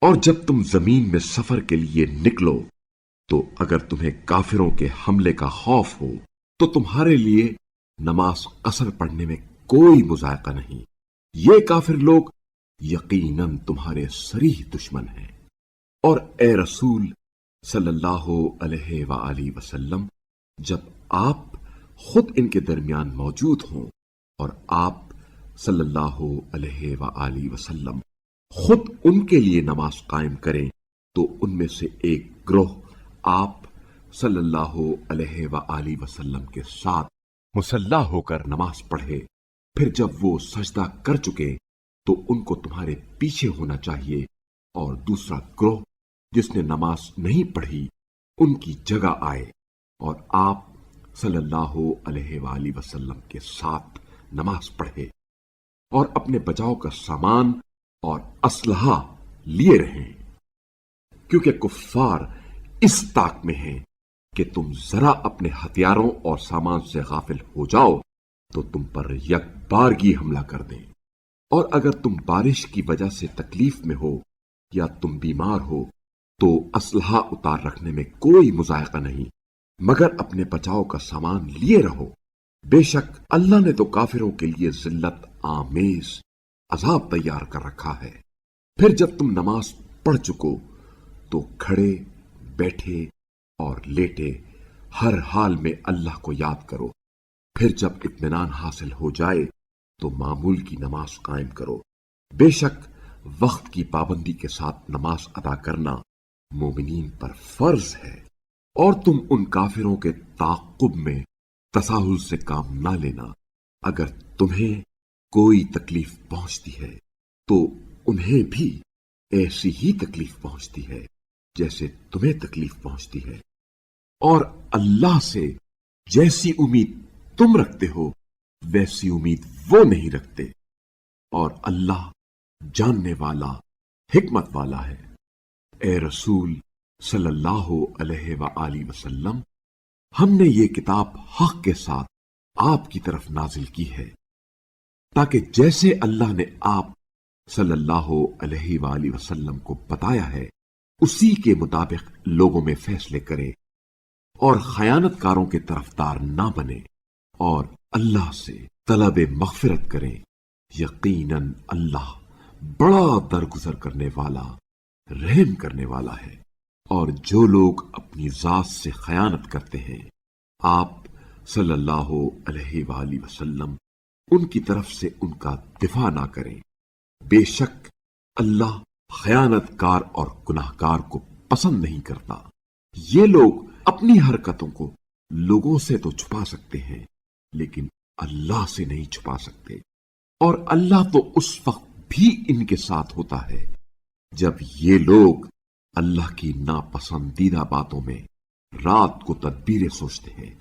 اور جب تم زمین میں سفر کے لیے نکلو تو اگر تمہیں کافروں کے حملے کا خوف ہو تو تمہارے لیے نماز قصر پڑھنے میں کوئی مذائقہ نہیں۔ یہ کافر لوگ یقیناً تمہارے صریح دشمن ہیں۔ اور اے رسول صلی اللہ علیہ وآلہ وسلم، جب آپ خود ان کے درمیان موجود ہوں اور آپ صلی اللہ علیہ وآلہ وسلم خود ان کے لیے نماز قائم کریں تو ان میں سے ایک گروہ آپ صلی اللہ علیہ وآلہ وسلم کے ساتھ مسلح ہو کر نماز پڑھے، پھر جب وہ سجدہ کر چکے تو ان کو تمہارے پیچھے ہونا چاہیے، اور دوسرا گروہ جس نے نماز نہیں پڑھی ان کی جگہ آئے اور آپ صلی اللہ علیہ وآلہ وسلم کے ساتھ نماز پڑھے اور اپنے بچاؤ کا سامان اور اسلحہ لیے رہیں، کیونکہ کفار اس طاق میں ہیں کہ تم ذرا اپنے ہتھیاروں اور سامان سے غافل ہو جاؤ تو تم پر یک بارگی حملہ کر دیں۔ اور اگر تم بارش کی وجہ سے تکلیف میں ہو یا تم بیمار ہو تو اسلحہ اتار رکھنے میں کوئی مذائقہ نہیں، مگر اپنے بچاؤ کا سامان لیے رہو۔ بے شک اللہ نے تو کافروں کے لیے ذلت آمیز عذاب تیار کر رکھا ہے۔ پھر جب تم نماز پڑھ چکو تو کھڑے، بیٹھے اور لیٹے ہر حال میں اللہ کو یاد کرو۔ پھر جب اطمینان حاصل ہو جائے تو معمول کی نماز قائم کرو۔ بے شک وقت کی پابندی کے ساتھ نماز ادا کرنا مومنین پر فرض ہے، اور تم ان کافروں کے تعاقب میں تساہل سے کام نہ لینا۔ اگر تمہیں کوئی تکلیف پہنچتی ہے تو انہیں بھی ایسی ہی تکلیف پہنچتی ہے جیسے تمہیں تکلیف پہنچتی ہے، اور اللہ سے جیسی امید تم رکھتے ہو ویسی امید وہ نہیں رکھتے، اور اللہ جاننے والا، حکمت والا ہے۔ اے رسول صلی اللہ علیہ وآلہ وسلم، ہم نے یہ کتاب حق کے ساتھ آپ کی طرف نازل کی ہے تاکہ جیسے اللہ نے آپ صلی اللہ علیہ وآلہ وسلم کو بتایا ہے اسی کے مطابق لوگوں میں فیصلے کرے اور خیانت کاروں کے طرفدار نہ بنے، اور اللہ سے طلب مغفرت کریں۔ یقیناً اللہ بڑا درگزر کرنے والا، رحم کرنے والا ہے۔ اور جو لوگ اپنی ذات سے خیانت کرتے ہیں آپ صلی اللہ علیہ وآلہ وسلم ان کی طرف سے ان کا دفاع نہ کریں، بے شک اللہ خیانت کار اور گناہ کار کو پسند نہیں کرتا۔ یہ لوگ اپنی حرکتوں کو لوگوں سے تو چھپا سکتے ہیں لیکن اللہ سے نہیں چھپا سکتے، اور اللہ تو اس وقت بھی ان کے ساتھ ہوتا ہے جب یہ لوگ اللہ کی ناپسندیدہ باتوں میں رات کو تدبیریں سوچتے ہیں،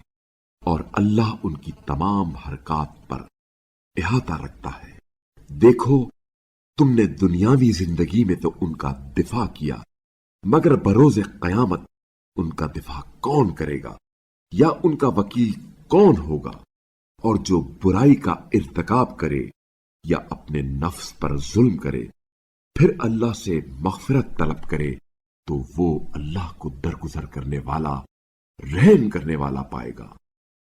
اور اللہ ان کی تمام حرکات پر احاطہ رکھتا ہے۔ دیکھو، تم نے دنیاوی زندگی میں تو ان کا دفاع کیا، مگر بروز قیامت ان کا دفاع کون کرے گا یا ان کا وکیل کون ہوگا؟ اور جو برائی کا ارتکاب کرے یا اپنے نفس پر ظلم کرے پھر اللہ سے مغفرت طلب کرے تو وہ اللہ کو درگزر کرنے والا، رحم کرنے والا پائے گا۔